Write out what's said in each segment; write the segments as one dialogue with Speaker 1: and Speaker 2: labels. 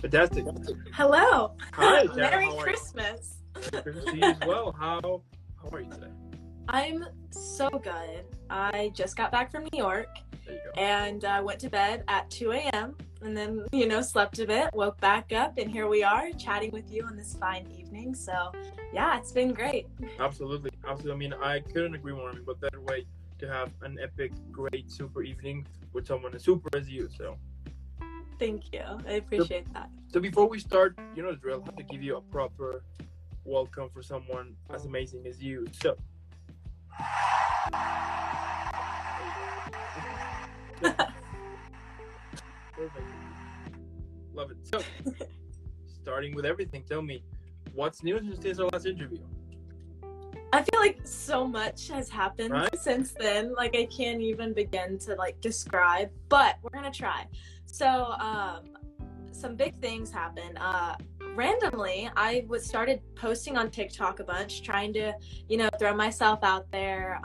Speaker 1: Fantastic.
Speaker 2: Hello.
Speaker 1: Hi, Cara.
Speaker 2: Merry
Speaker 1: How are
Speaker 2: Christmas.
Speaker 1: you? Merry Christmas to you as well. How are you today?
Speaker 2: I'm so good. I just got back from New York
Speaker 1: There you go.
Speaker 2: and went to bed at 2 a.m. and then, slept a bit, woke back up, and here we are chatting with you on this fine evening. So, yeah, it's been great.
Speaker 1: Absolutely. I mean, I couldn't agree more. I mean, what better way to have an epic, great, super evening with someone as super as you, so.
Speaker 2: Thank you. I appreciate that.
Speaker 1: So before we start, you know the drill, I have to give you a proper welcome for someone as amazing as you. So. Perfect. Love it. So, starting with everything, tell me, what's new since our last interview?
Speaker 2: I feel like so much has happened
Speaker 1: Right?
Speaker 2: since then. Like, I can't even begin to describe, but we're gonna try. So, some big things happened. Randomly, I started posting on TikTok a bunch, trying to, throw myself out there,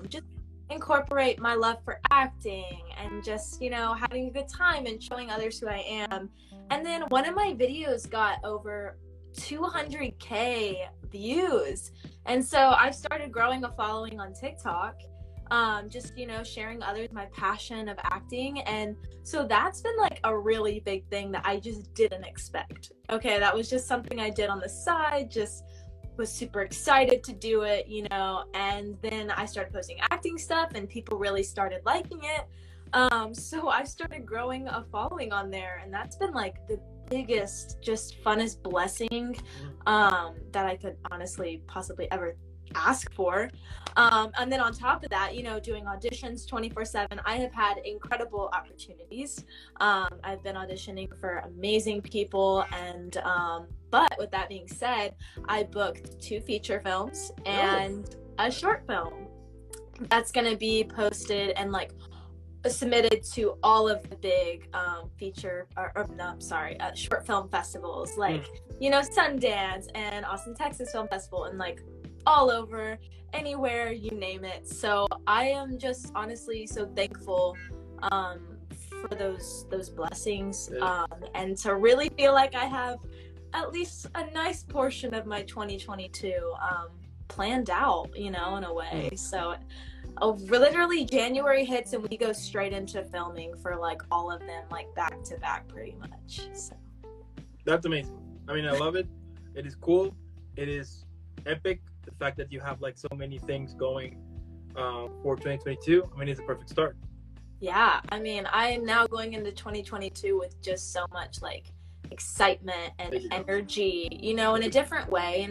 Speaker 2: just incorporate my love for acting and just, having a good time and showing others who I am. And then one of my videos got over 200K views. And so I've started growing a following on TikTok, just, sharing others my passion of acting. And so that's been a really big thing that I just didn't expect. Okay, that was just something I did on the side, just was super excited to do it, and then I started posting acting stuff and people really started liking it. So I started growing a following on there, and that's been the biggest, just funnest blessing that I could honestly possibly ever ask for. And then on top of that, doing auditions 24/7, I have had incredible opportunities. I've been auditioning for amazing people, and but with that being said, I booked 2 feature films and a short film that's going to be posted and submitted to all of the big short film festivals Sundance and Austin, Texas Film Festival, and all over, anywhere, you name it. So I am just honestly so thankful for those blessings, and to really feel like I have at least a nice portion of my 2022 planned out, in a way. So literally January hits and we go straight into filming for all of them back to back pretty much. So
Speaker 1: That's amazing. I mean, I love it. It is cool. It is epic. The fact that you have so many things going for 2022, I mean, it's a perfect start. Yeah,
Speaker 2: I mean, I am now going into 2022 with just so much excitement and energy, in a different way.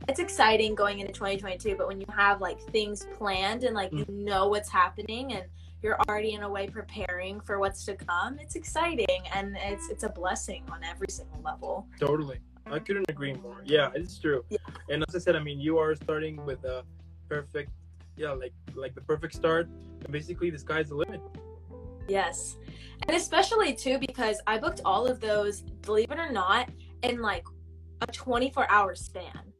Speaker 2: It's exciting going into 2022, but when you have things planned and you know what's happening and you're already in a way preparing for what's to come, it's exciting and it's a blessing on every single level.
Speaker 1: Totally. I couldn't agree more. Yeah, it's true. Yeah. And as I said, I mean, you are starting with a perfect, the perfect start, and basically the sky's the limit.
Speaker 2: Yes. And especially too, because I booked all of those, believe it or not, in a 24-hour span.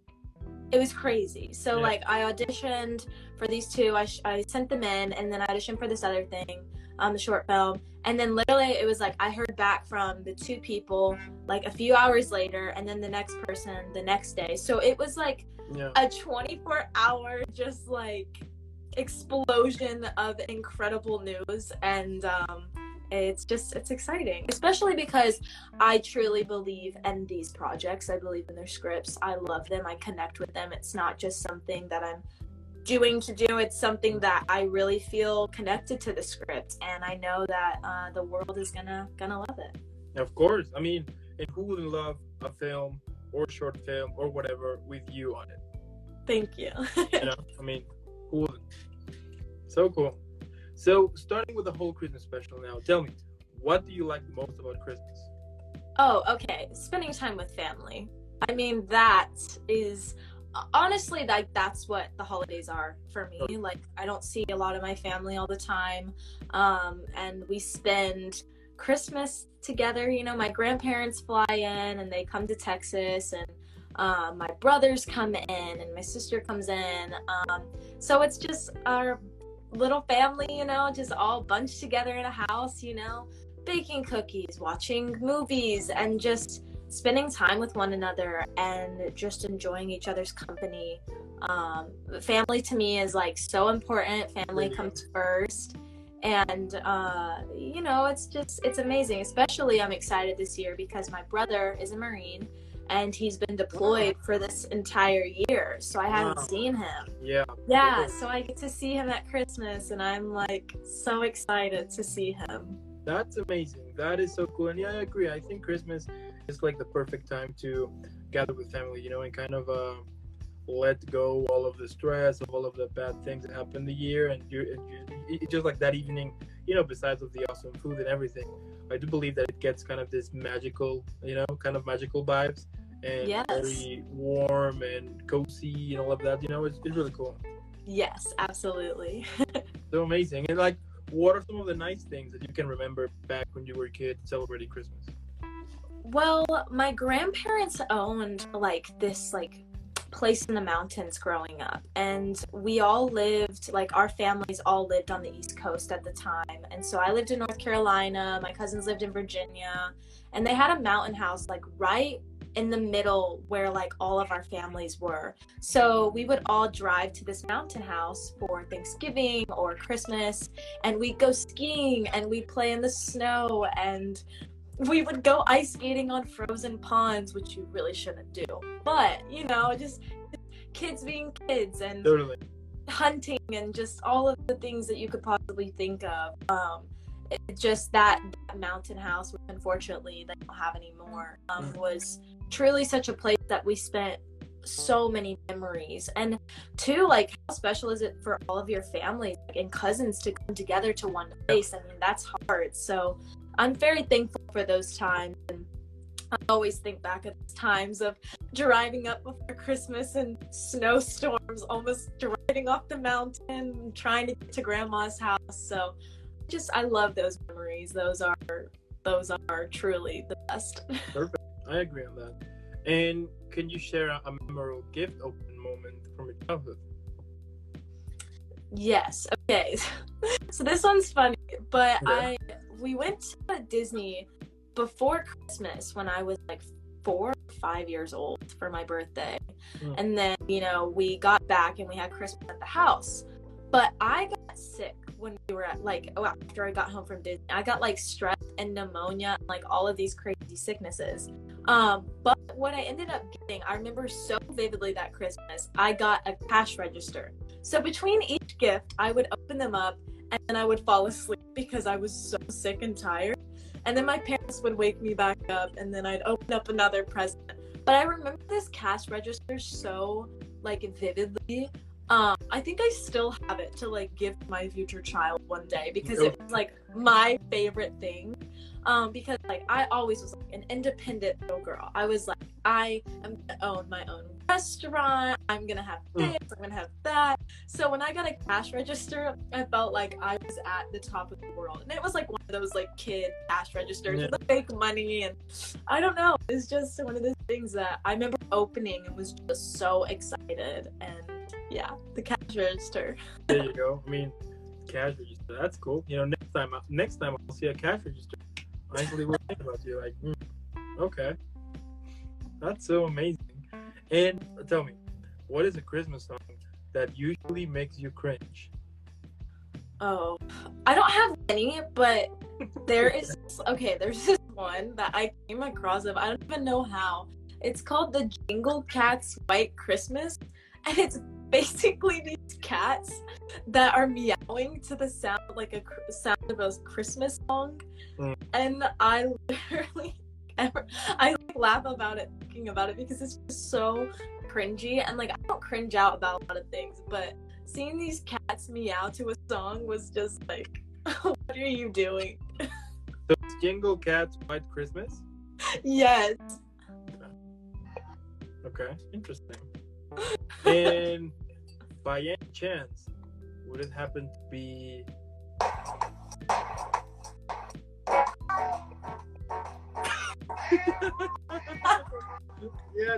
Speaker 2: It was crazy. So I auditioned for these 2, I sent them in, and then I auditioned for this other thing, the short film. And then literally it was I heard back from the 2 people a few hours later, and then the next person the next day. So it was a 24-hour just explosion of incredible news. And it's exciting, especially because I truly believe in these projects. I believe in their scripts. I love them. I connect with them. It's not just something that I'm doing to do. It's something that I really feel connected to the script, and I know that the world is gonna love it.
Speaker 1: Of course. I mean, and who wouldn't love a film or short film or whatever with you on it?
Speaker 2: Thank you.
Speaker 1: I mean, who wouldn't? So cool. So starting with the whole Christmas special now, tell me, what do you like the most about Christmas?
Speaker 2: Oh, okay. Spending time with family. I mean, that is honestly that's what the holidays are for me. I don't see a lot of my family all the time, and we spend Christmas together. My grandparents fly in and they come to Texas, and my brothers come in and my sister comes in, so it's just our little family, just all bunched together in a house, baking cookies, watching movies, and just spending time with one another and just enjoying each other's company. Family to me is like so important. Family comes first. And, you know, it's amazing. Especially I'm excited this year because my brother is a Marine and he's been deployed for this entire year. So I haven't seen him. Yeah. So I get to see him at Christmas and I'm like so excited to see him.
Speaker 1: That's amazing. That is so cool. And yeah, I agree. I think Christmas is like the perfect time to gather with family, you know, and kind of, let go all of the stress of all of the bad things that happened the year, and it's just like that evening, you know, besides of the awesome food and everything, I do believe that it gets kind of this magical, you know, kind of magical vibes, and very warm and cozy and all of that, you know. It's really cool.
Speaker 2: Yes, absolutely.
Speaker 1: So amazing. And like, what are some of the nice things that you can remember back when you were a kid celebrating Christmas?
Speaker 2: Well, my grandparents owned like this like place in the mountains growing up, and we all lived, like our families all lived on the East Coast at the time, and so I lived in North Carolina, my cousins lived in Virginia, and they had a mountain house like right in the middle where like all of our families were. So we would all drive to this mountain house for Thanksgiving or Christmas, and we'd go skiing and we'd play in the snow, and we would go ice skating on frozen ponds, which you really shouldn't do. But, you know, just kids being kids and hunting and just all of the things that you could possibly think of. It just that mountain house, which unfortunately they don't have anymore, was truly such a place that we spent so many memories. And too, like, how special is it for all of your families and cousins to come together to one place? I mean, that's hard. So I'm very thankful for those times, and I always think back at those times of driving up before Christmas and snowstorms, almost driving off the mountain, trying to get to Grandma's house. So I love those memories. Those are truly the best.
Speaker 1: Perfect. I agree on that. And can you share a memorable gift open moment from your childhood?
Speaker 2: Yes. Okay. So this one's funny, but we went to Disney before Christmas when I was like 4 or 5 years old for my birthday. And then, you know, we got back and we had Christmas at the house. But I got sick when we were at, like, after I got home from Disney. I got like strep and pneumonia and like all of these crazy sicknesses. But what I ended up getting, I remember so vividly that Christmas, I got a cash register. So between each gift, I would open them up and then I would fall asleep because I was so sick and tired. And then my parents would wake me back up and then I'd open up another present. But I remember this cash register so like vividly. I think I still have it to like give my future child one day because it was like my favorite thing. Because like I always was like an independent little girl. I was like, I am gonna own my own restaurant. I'm gonna have this. I'm gonna have that. So when I got a cash register, I felt like I was at the top of the world. And it was like one of those like kid cash registers with the fake money, and I don't know. It's just one of those things that I remember opening and was just so excited. And yeah, the cash register.
Speaker 1: There you go. I mean, cash register. That's cool. You know, next time I'll see a cash register, I actually will think about you. Like, okay, that's so amazing. And tell me, what is a Christmas song that usually makes you cringe?
Speaker 2: Oh, I don't have any, but there's this one that I came across of. I don't even know how. It's called the Jingle Cats White Christmas, and it's basically these cats that are meowing to the sound like a sound of a Christmas song. And I literally I laugh about it, thinking about it, because it's just so cringy. And like, I don't cringe out about a lot of things, but seeing these cats meow to a song was just like, what are you doing?
Speaker 1: So it's Jingle Cats White Christmas?
Speaker 2: Yes.
Speaker 1: Okay, interesting. And by any chance, would it happen to be yeah,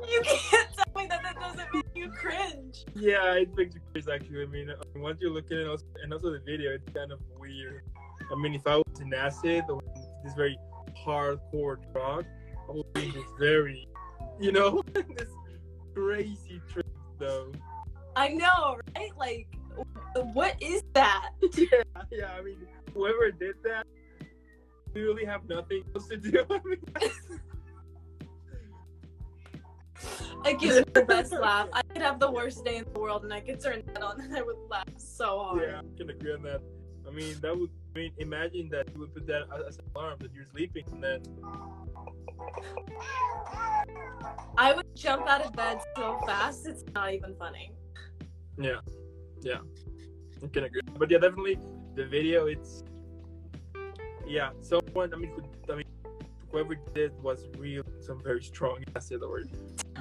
Speaker 2: you can't tell me that doesn't make you cringe.
Speaker 1: Yeah, it makes you cringe actually. I mean, once you're looking at it, and also the video, it's kind of weird. I mean, if I was in acid or this very hardcore drug, I will be this very, you know, this crazy trip though.
Speaker 2: I know, right? Like, what is that?
Speaker 1: Yeah. I mean, whoever did that, we really have nothing else to do. I mean,
Speaker 2: I give it the best laugh. I could have the worst day in the world, and I could turn that on, and I would laugh so hard.
Speaker 1: yeah, I can agree on that. I mean, imagine that you would put that as an alarm that you're sleeping, and then
Speaker 2: I would jump out of bed so fast, it's not even funny.
Speaker 1: Yeah, I can agree. But yeah, definitely the video. It's someone. I mean, whoever did was real, some very strong acid or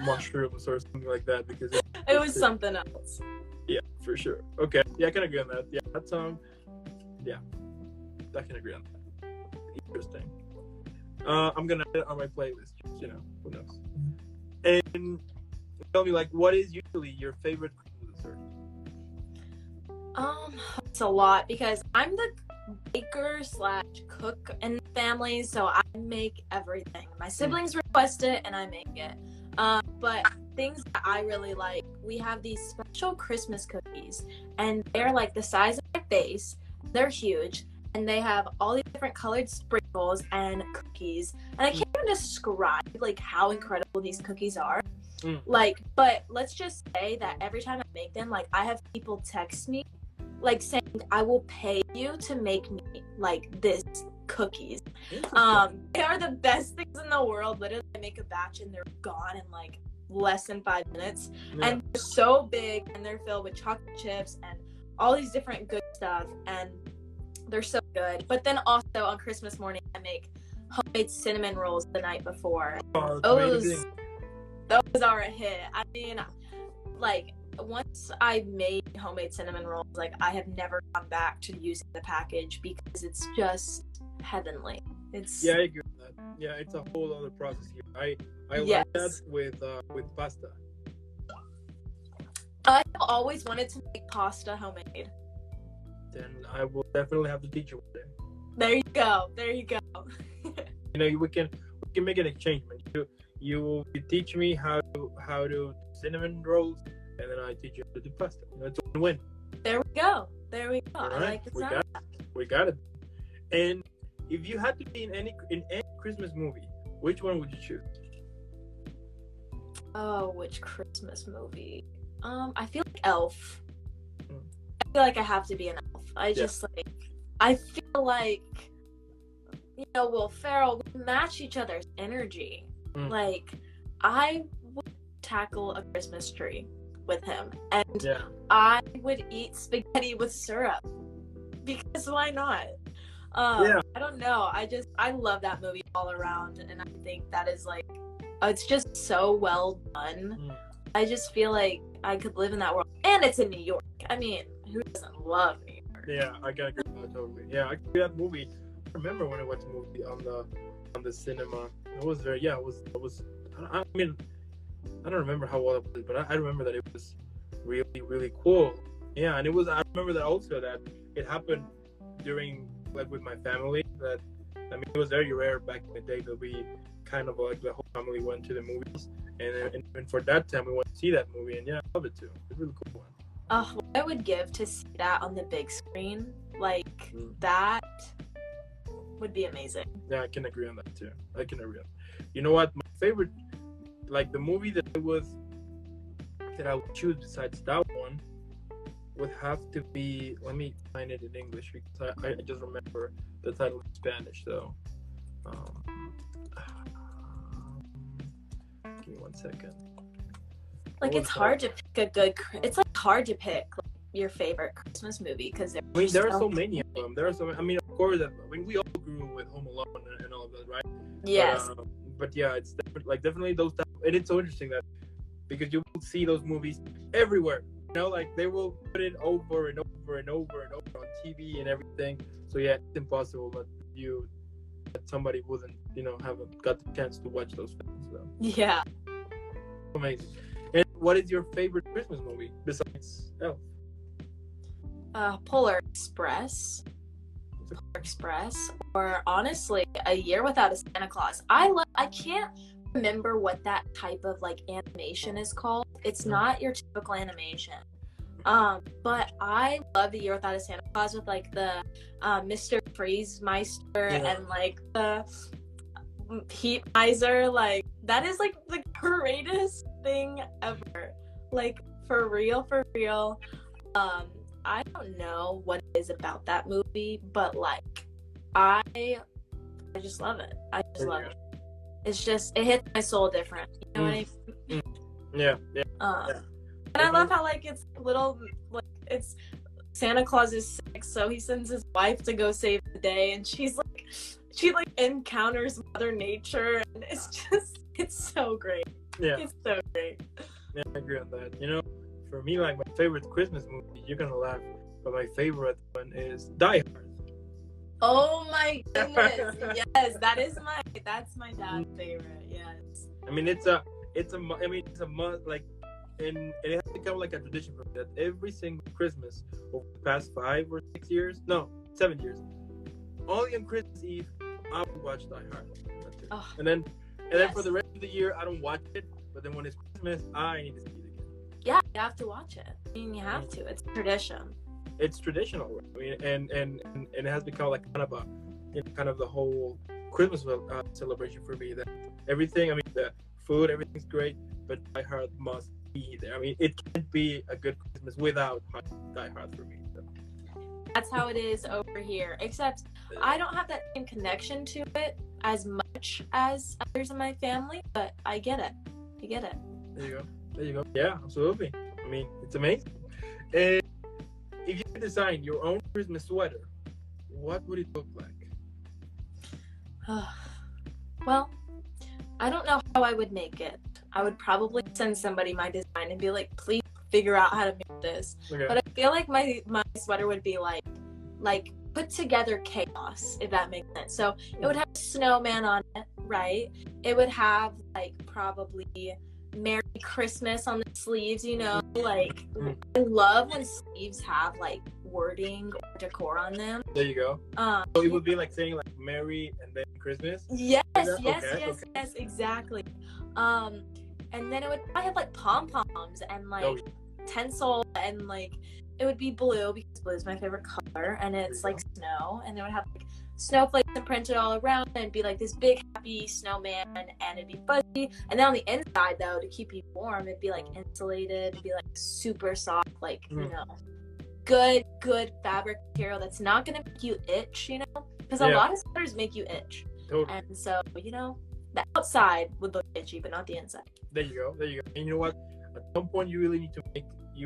Speaker 1: mushrooms or something like that, because
Speaker 2: it was something else.
Speaker 1: Yeah, for sure. Okay, yeah, I can agree on that. Yeah, that song. Yeah, I can agree on that. Interesting. I'm gonna add it on my playlist. Just, who knows? And tell me, like, what is usually your favorite Christmas dessert?
Speaker 2: It's a lot because I'm the baker/cook in the family, so I make everything. My siblings request it, and I make it. But things that I really like, we have these special Christmas cookies, and they're like the size of my face. They're huge, and they have all these different colored sprinkles and cookies, and I can't even describe like how incredible these cookies are. Like, but let's just say that every time I make them, like, I have people text me like saying, I will pay you to make me like this cookies. They are the best things in the world. Literally, I make a batch and they're gone in like less than 5 minutes. And they're so big, and they're filled with chocolate chips and all these different good stuff, and they're so good. But then also on Christmas morning, I make homemade cinnamon rolls the night before. Those are a hit. I mean, like, once I made homemade cinnamon rolls, like, I have never gone back to using the package because it's just heavenly.
Speaker 1: Yeah, I agree with that. Yeah, it's a whole other process here. I like that with pasta.
Speaker 2: I've always wanted to make pasta homemade.
Speaker 1: Then I will definitely have to teach you one day.
Speaker 2: There you go.
Speaker 1: We can make an exchange, man. You teach me how to do cinnamon rolls, and then I teach you how to do pasta. It's a win-win.
Speaker 2: There we go. All right. I like the
Speaker 1: we got it. And if you had to be in any Christmas movie, which one would you choose?
Speaker 2: Oh, which Christmas movie? I feel like Elf. I feel like I have to be an elf. I feel like, Will Ferrell, we match each other's energy. Like, I would tackle a Christmas tree with him, and I would eat spaghetti with syrup, because why not? I don't know. I love that movie all around, and I think that is like, it's just so well done. I just feel like I could live in that world, and it's in New York. I mean, who doesn't love New York?
Speaker 1: Yeah, I gotta agree with that totally. Yeah, that movie. I remember when I watched the movie on the cinema. It was very it was. I mean, I don't remember how well it was, but I remember that it was really, really cool. Yeah, and it was. I remember that also that it happened during, like, with my family. That, I mean, it was very rare back in the day that we kind of, like, the whole family went to the movies, and for that time we went to see that movie, and I love it too. It's a really cool one.
Speaker 2: What I would give to see that on the big screen, like, that would be amazing.
Speaker 1: Yeah, I can agree on that too. You know what? My favorite, like, the movie that I would choose besides that one would have to be. Let me find it in English, because I just remember the title in Spanish. So, give me 1 second.
Speaker 2: Like, it's hard to pick it's like hard to pick your favorite Christmas movie, because
Speaker 1: there are so many of them. I mean, of course, we all grew with Home Alone and all of that, right?
Speaker 2: Yes.
Speaker 1: But yeah, it's definitely those type, and it's so interesting that, because you will see those movies everywhere. Like, they will put it over and over and over and over on TV and everything. So yeah, it's impossible that somebody wouldn't, haven't got the chance to watch those films. So.
Speaker 2: Yeah.
Speaker 1: Amazing. And what is your favorite Christmas movie besides Elf?
Speaker 2: Polar Express. Express, or honestly, A Year Without a Santa Claus. I can't remember what that type of like animation is called. It's not your typical animation. But I love The Year Without a Santa Claus with like the Mr. Freeze Meister and like the Heat Miser. Like that is like the greatest thing ever. Like for real, for real. I don't know what it is about that movie, but like I just love it. I just love it. It's just, it hits my soul different. You know what I mean?
Speaker 1: Yeah.
Speaker 2: And I love how like it's little, like it's Santa Claus is sick, so he sends his wife to go save the day, and she encounters Mother Nature, and it's so great.
Speaker 1: Yeah,
Speaker 2: it's so great.
Speaker 1: Yeah, I agree on that. You know, for me, like my favorite Christmas movie, you're gonna laugh, but my favorite one is Die Hard.
Speaker 2: Oh my goodness! Yes, that's my dad's favorite. Yes.
Speaker 1: I mean, it's a must, like, and it has become like a tradition for me that every single Christmas over the past 7 years, only on Christmas Eve, I would watch Die Hard. And then for the rest of the year, I don't watch it. But then when it's Christmas, I need to see it again.
Speaker 2: Yeah, you have to watch it. I mean, you have to. It's tradition.
Speaker 1: It's traditional. I mean, and it has become like kind of the whole Christmas celebration for me. That everything. I mean, the food, everything's great, but Die Hard must be there. I mean, it can't be a good Christmas without Die Hard for me. So.
Speaker 2: That's how it is over here. Except I don't have that same connection to it as much as others in my family, but I get it.
Speaker 1: There you go. Yeah, absolutely. I mean, it's amazing. And if you could design your own Christmas sweater, what would it look like?
Speaker 2: Well, I don't know how I would make it. I would probably send somebody my design and be like, please figure out how to make this. Okay. But I feel like my sweater would be like put together chaos, if that makes sense. So it would have a snowman on it, right? It would have like probably Merry Christmas on the sleeves, you know, like I love when sleeves have like wording or decor on them.
Speaker 1: There you go. So it would be like saying like Merry and then Christmas.
Speaker 2: Yes, exactly. And then it would probably have like pom-poms and like tinsel, and like it would be blue because blue is my favorite color, and it's like snow, and it would have like snowflakes imprinted all around, and it'd be like this big happy snowman, and it'd be fuzzy. And then on the inside though, to keep you warm, it'd be like insulated, it'd be like super soft, like you know, good fabric material that's not gonna make you itch, you know, because a lot of sweaters make you itch. Totally. And so, you know, the outside would look itchy, but not the inside.
Speaker 1: There you go. And you know what? At some point, you really need to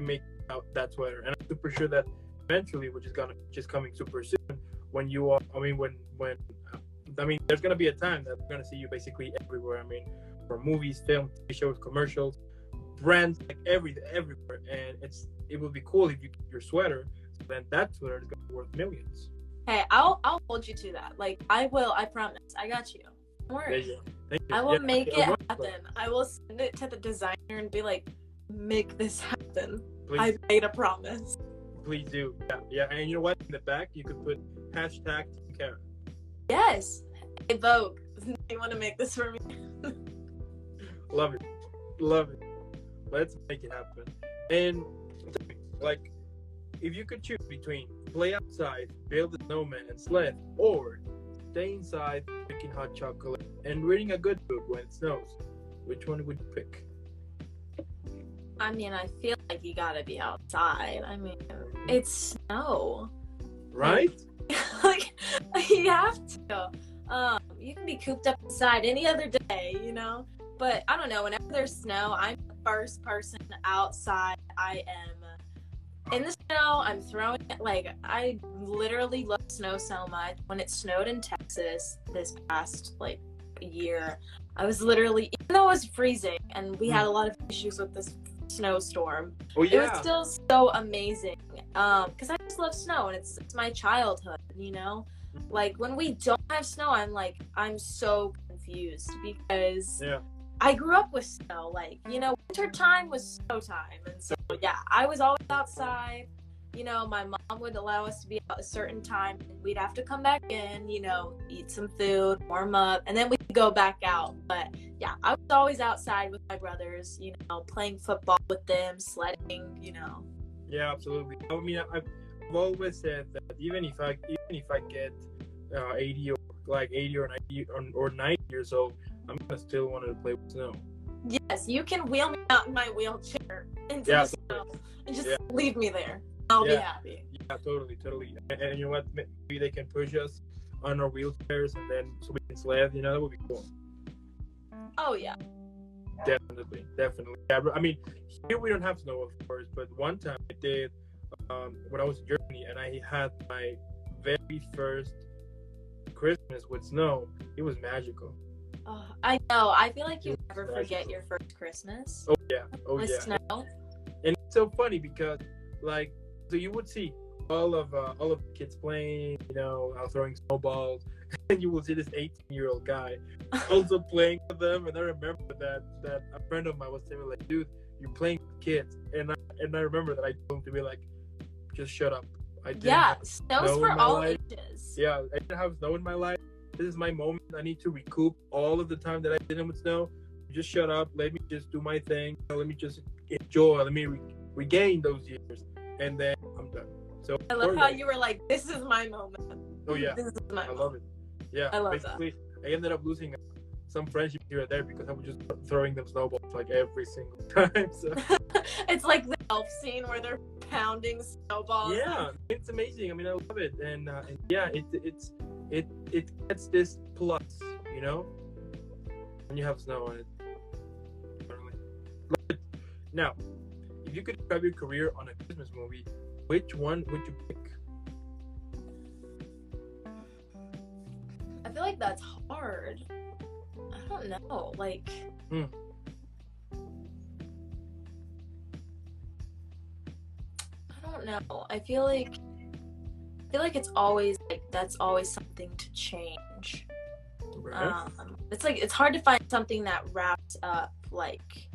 Speaker 1: make out that sweater, and I'm super sure that eventually, which is coming super soon, when you are, there's gonna be a time that we're gonna see you basically everywhere. I mean, from movies, films, TV shows, commercials, brands, like everywhere. And it would be cool if you keep your sweater, so then that sweater is gonna be worth millions.
Speaker 2: Hey, I'll hold you to that. Like I will. I promise. I got you. Don't worry.
Speaker 1: Thank you.
Speaker 2: I will make it happen. I will send it to the designer and be like, make this happen. Please. I made a promise.
Speaker 1: Please do. Yeah. And you know what? In the back, you could put #Team Cara.
Speaker 2: Yes. Hey, Vogue. You want to make this for me?
Speaker 1: Love it. Let's make it happen. And like, if you could choose between play outside, build a snowman and sled, or stay inside drinking hot chocolate and reading a good book when it snows, which one would you pick?
Speaker 2: I mean, I feel like you gotta be outside. I mean, it's snow.
Speaker 1: Right?
Speaker 2: Like, you have to. You can be cooped up inside any other day, you know? But I don't know, whenever there's snow, I'm the first person outside. I am in the snow, I'm throwing it. Like, I literally love snow so much. When it snowed in Texas this past, like, year, I was literally, even though it was freezing and we had a lot of issues with this snowstorm, it was still so amazing. Because I just love snow, and it's my childhood, you know? Like, when we don't have snow, I'm so confused because I grew up with snow. Like, you know, winter time was snow time. And so, I was always outside. you know, my mom would allow us to be out a certain time, and we'd have to come back in, you know, eat some food, warm up, and then we'd go back out. But yeah, I was always outside with my brothers, you know, playing football with them, sledding, you know.
Speaker 1: Yeah, absolutely. I mean, I've always said that even if I get 80 or 90 or 90 years old, I'm gonna still want to play with snow.
Speaker 2: Yes, you can wheel me out in my wheelchair into the snow and just leave me there. I'll be happy.
Speaker 1: Yeah, totally. And you know what? Maybe they can push us on our wheelchairs and then so we can sled. You know, that would be cool.
Speaker 2: Oh yeah.
Speaker 1: Definitely. Yeah, I mean, here we don't have snow, of course, but one time I did when I was in Germany, and I had my very first Christmas with snow. It was magical.
Speaker 2: Oh, I know. I feel like you never forget your first Christmas.
Speaker 1: Oh yeah.
Speaker 2: With snow.
Speaker 1: And it's so funny because, like, so you would see all of the kids playing, you know, throwing snowballs, and you will see this 18-year-old guy also playing with them. And I remember that a friend of mine was telling me, like, dude, you're playing with kids, and I remember that I told him to be like, just shut up.
Speaker 2: Snow's for all ages.
Speaker 1: Yeah, I didn't have snow in my life. This is my moment. I need to recoup all of the time that I didn't with snow. Just shut up. Let me just do my thing. Let me just enjoy. Let me regain those years, and then I'm done. So
Speaker 2: I love how you were like, "This is my moment."
Speaker 1: Oh yeah,
Speaker 2: this is my moment.
Speaker 1: Love it. Yeah,
Speaker 2: I love
Speaker 1: basically, that. I ended up losing some friendship here and there because I was just throwing them snowballs like every single time. So.
Speaker 2: It's like the elf scene where they're pounding snowballs.
Speaker 1: Yeah, it's amazing. I mean, I love it, and yeah, it gets this plus, you know, when you have snow on it. Now, if you could describe your career on a Christmas movie, which one would you pick?
Speaker 2: I feel like that's hard. I don't know. Like, I don't know. I feel like it's always like that's always something to change.
Speaker 1: Right.
Speaker 2: It's like it's hard to find something that wraps up like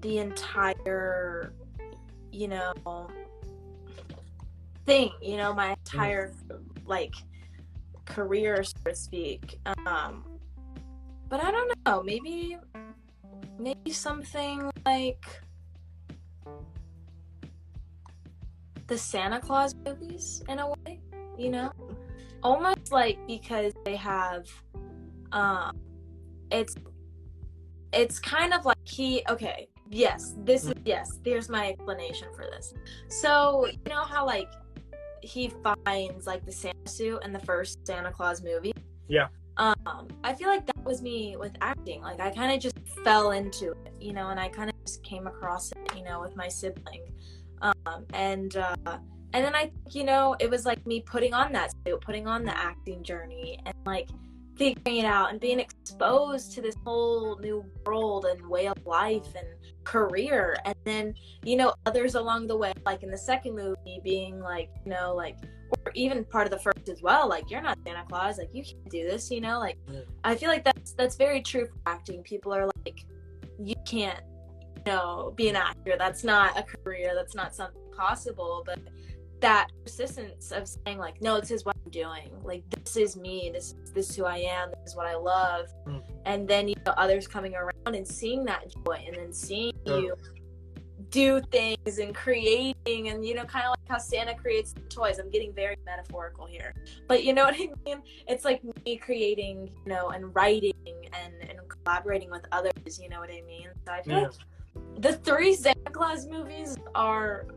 Speaker 2: the entire, you know, thing, you know, my entire like career, so to speak. But I don't know, maybe something like the Santa Claus movies in a way, you know, almost like because they have it's kind of like there's my explanation for this. So you know how like he finds like the Santa suit in the first Santa Claus movie?
Speaker 1: Yeah.
Speaker 2: I feel like that was me with acting. Like I kind of just fell into it, you know, and I kind of just came across it, you know, with my sibling. And then I think, you know, it was like me putting on that suit, putting on the acting journey, and like figuring it out and being exposed to this whole new world and way of life and career. And then, you know, others along the way, like in the second movie, being like, you know, like, or even part of the first as well, like, you're not Santa Claus, like, you can't do this, you know, like, I feel like that's very true for acting. People are like, you can't, you know, be an actor. That's not a career. That's not something possible. But that persistence of saying like, no, this is what I'm doing. Like, this is me. This is who I am. This is what I love. And then, you know, others coming around and seeing that joy and then seeing you do things and creating, and, you know, kind of like how Santa creates the toys. I'm getting very metaphorical here, but you know what I mean? It's like me creating, you know, and writing and collaborating with others, you know what I mean? So I feel like the 3 Santa Claus movies are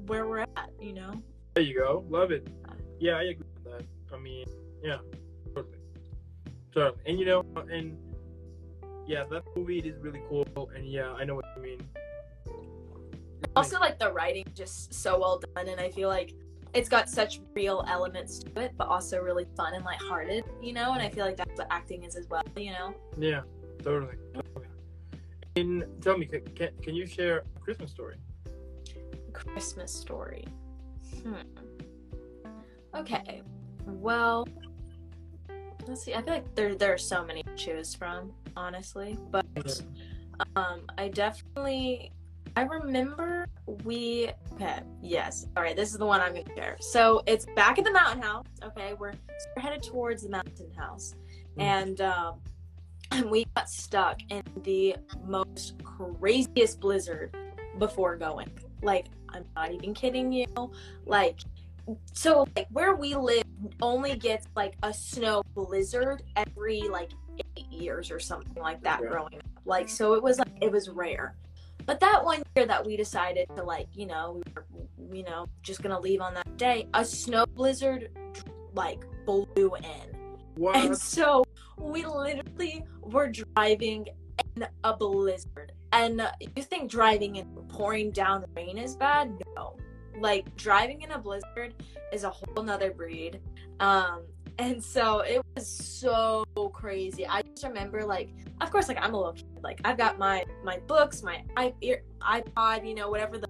Speaker 2: where we're at, you know?
Speaker 1: There you go. Love it. Yeah, I agree with that. I mean, yeah, totally. And, you know, and yeah, that movie is really cool. And yeah, I know what you mean.
Speaker 2: Also, like, the writing just so well done, and I feel like it's got such real elements to it, but also really fun and lighthearted, you know? And I feel like that's what acting is as well, you know? Yeah,
Speaker 1: totally. And tell me, can you share a Christmas story?
Speaker 2: Christmas story. Okay. Well, let's see. I feel like there are so many to choose from, honestly. But I remember okay, yes. All right, this is the one I'm going to share. So it's back at the mountain house. Okay, we're headed towards the mountain house. And we got stuck in the most craziest blizzard before going. Like, I'm not even kidding you. Like, so like where we live only gets like a snow blizzard every like 8 years or something like that growing up. Like, so it was rare. But that one year that we decided to like, we were, just gonna leave on that day, a snow blizzard like blew in. What? And so we literally were driving in a blizzard. And you think driving in pouring down rain is bad? No. Like, driving in a blizzard is a whole nother breed. And so it was so crazy. I just remember, like, of course, like, I'm a little kid. Like, I've got my books, my iPod, whatever the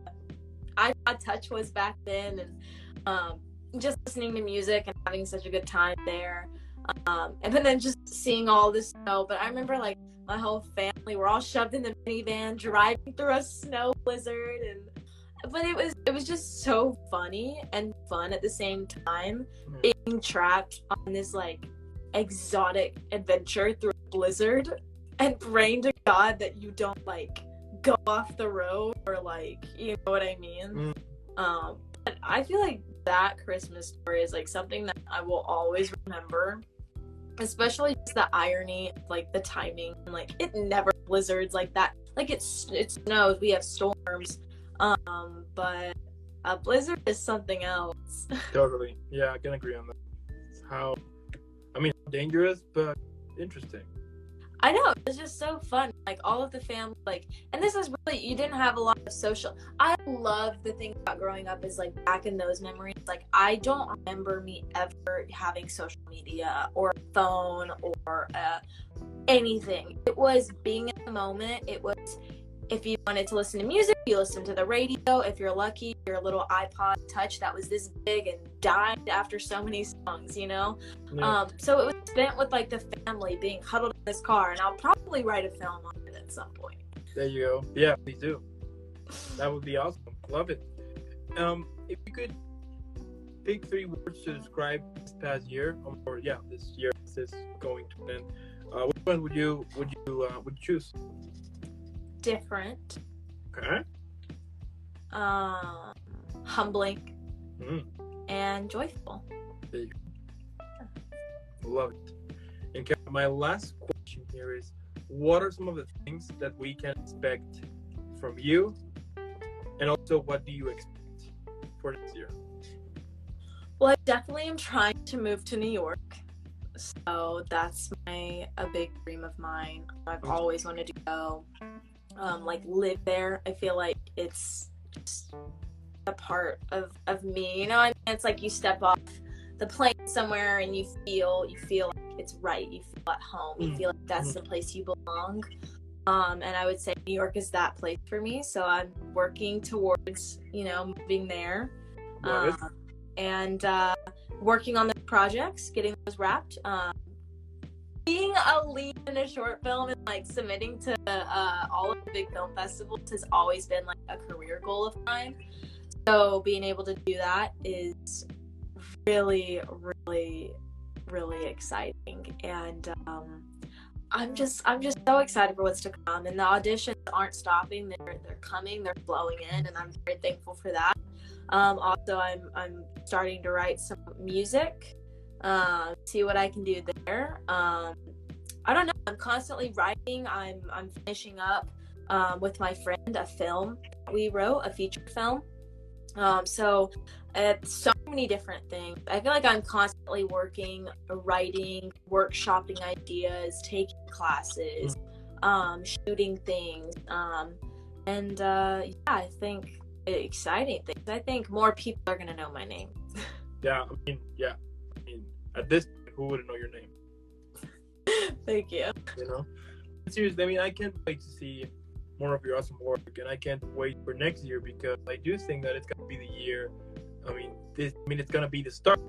Speaker 2: iPod Touch was back then, and just listening to music and having such a good time there. And then just seeing all this snow. But I remember, like, my whole family were all shoved in the minivan, driving through a snow blizzard, but it was just so funny and fun at the same time, being trapped on this like exotic adventure through a blizzard and praying to God that you don't like go off the road or like, you know what I mean? But I feel like that Christmas story is like something that I will always remember, especially just the irony of like the timing, and like it never blizzards like that. Like it snows, we have storms. But a blizzard is something else.
Speaker 1: Totally. Yeah, I can agree on that. It's how dangerous, but interesting.
Speaker 2: I know, it's just so fun. Like, all of the family, like, and this is really, you didn't have a lot of social. I love the thing about growing up is, like, back in those memories, like, I don't remember me ever having social media or a phone or anything. It was being in the moment. It was, if you wanted to listen to music, you listened to the radio. If you're lucky, your little iPod Touch that was this big and died after so many songs, Yeah. So it was spent with like the family being huddled in this car, and I'll probably write a film on it at some point.
Speaker 1: There you go. Yeah, please do. That would be awesome. Love it. If you could pick 3 words to describe this past year, or this year is going to end, which one would you choose?
Speaker 2: Different.
Speaker 1: Okay.
Speaker 2: Humbling. And joyful.
Speaker 1: There you go. Love it. And my last question here is, what are some of the things that we can expect from you? And also, what do you expect for this year?
Speaker 2: Well, I definitely am trying to move to New York. So that's a big dream of mine. I've always wanted to go, live there. I feel like it's just a part of me. It's like you step off the plane somewhere and you feel like it's right. You feel at home. You feel like that's the place you belong. And I would say New York is that place for me. So I'm working towards, moving there. And working on the projects, getting those wrapped. Being a lead in a short film and like submitting to all of the big film festivals has always been like a career goal of mine. So being able to do that is really, really, really exciting. And I'm just so excited for what's to come. And the auditions aren't stopping; they're coming, they're flowing in, and I'm very thankful for that. Also, I'm starting to write some music. See what I can do there. I don't know. I'm constantly writing. I'm finishing up with my friend a film we wrote, a feature film. So it's so many different things. I feel like I'm constantly working, writing, workshopping ideas, taking classes, shooting things, and I think exciting things. I think more people are gonna know my name.
Speaker 1: Yeah. At this point, who wouldn't know your name?
Speaker 2: Thank you.
Speaker 1: Seriously, I can't wait to see more of your awesome work, and I can't wait for next year, because I do think that it's gonna be the year. It's gonna be the start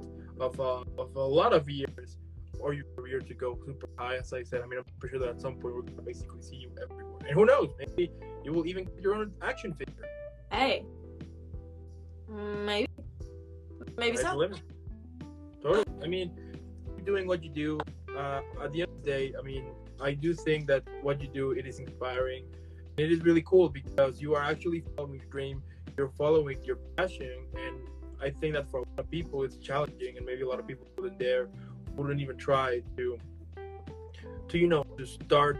Speaker 1: of a lot of years or your career to go super high. As I said, I'm pretty sure that at some point we're gonna basically see you everywhere, and who knows, maybe you will even get your own action figure.
Speaker 2: Hey, Maybe so.
Speaker 1: Living. Totally. I mean, doing what you do, at the end of the day, I mean, I do think that what you do, it is inspiring. It is really cool because you are actually following your dream, you're following your passion, and I think that for a lot of people it's challenging, and maybe a lot of people wouldn't even try to to start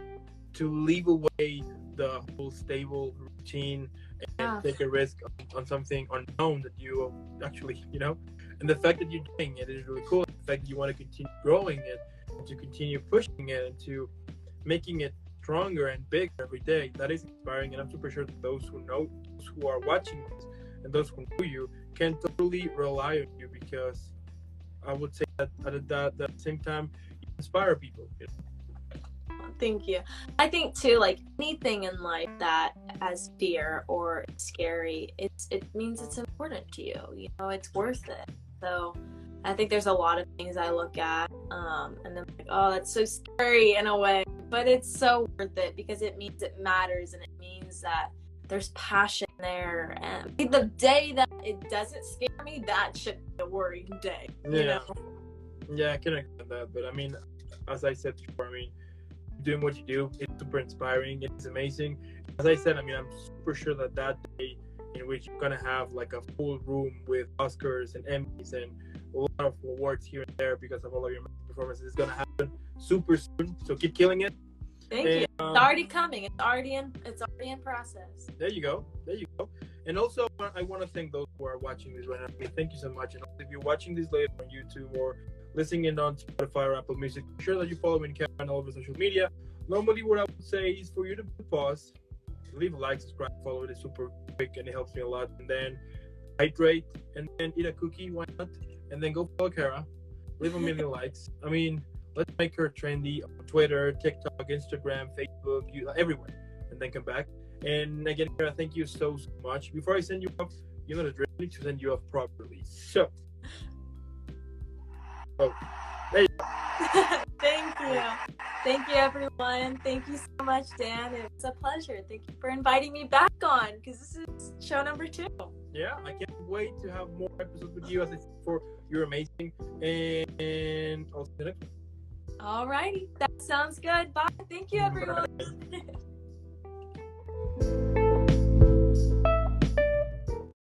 Speaker 1: to leave away the whole stable routine and take a risk on something unknown that you actually, and the fact that you're doing it is really cool. The fact that you want to continue growing it and to continue pushing it and to making it stronger and bigger every day, that is inspiring. And I'm super sure that those who are watching this and those who know you can totally rely on you, because I would say that at the same time you inspire people.
Speaker 2: Thank you. I think too, like anything in life that has fear or scary, it means it's important to you. It's worth it. So I think there's a lot of things I look at, and then I'm like, oh, that's so scary in a way, but it's so worth it because it means it matters, and it means that there's passion there. And the day that it doesn't scare me, that should be a worrying day.
Speaker 1: Yeah, I can agree with that. But I mean, as I said before, I mean, doing what you do, it's super inspiring. It's amazing. As I said, I mean, I'm super sure that day in which you're gonna have like a full room with Oscars and Emmys and a lot of awards here and there because of all of your performances is gonna happen super soon. So keep killing it.
Speaker 2: Thank you. It's already coming. It's already in process.
Speaker 1: There you go. And also, I want to thank those who are watching this right now. I mean, thank you so much. And if you're watching this later on YouTube or listening in on Spotify or Apple Music, make sure that you follow me in Cara and all over social media. Normally, what I would say is for you to pause, leave a like, subscribe, follow. It is super quick and it helps me a lot. And then hydrate and then eat a cookie. Why not? And then go follow Cara. Leave a million likes. I mean, let's make her trendy on Twitter, TikTok, Instagram, Facebook, everywhere. And then come back. And again, Cara, thank you so much. Before I send you off, the drill, I need to send you off properly. So, there you go.
Speaker 2: Thank you, everyone. Thank you so much, Dan. It's a pleasure. Thank you for inviting me back on, because this is show number 2.
Speaker 1: Yeah, I can't wait to have more episodes with you. As I said before, you're amazing. And I'll see you next time.
Speaker 2: Alrighty, that sounds good. Bye. Thank you, everyone.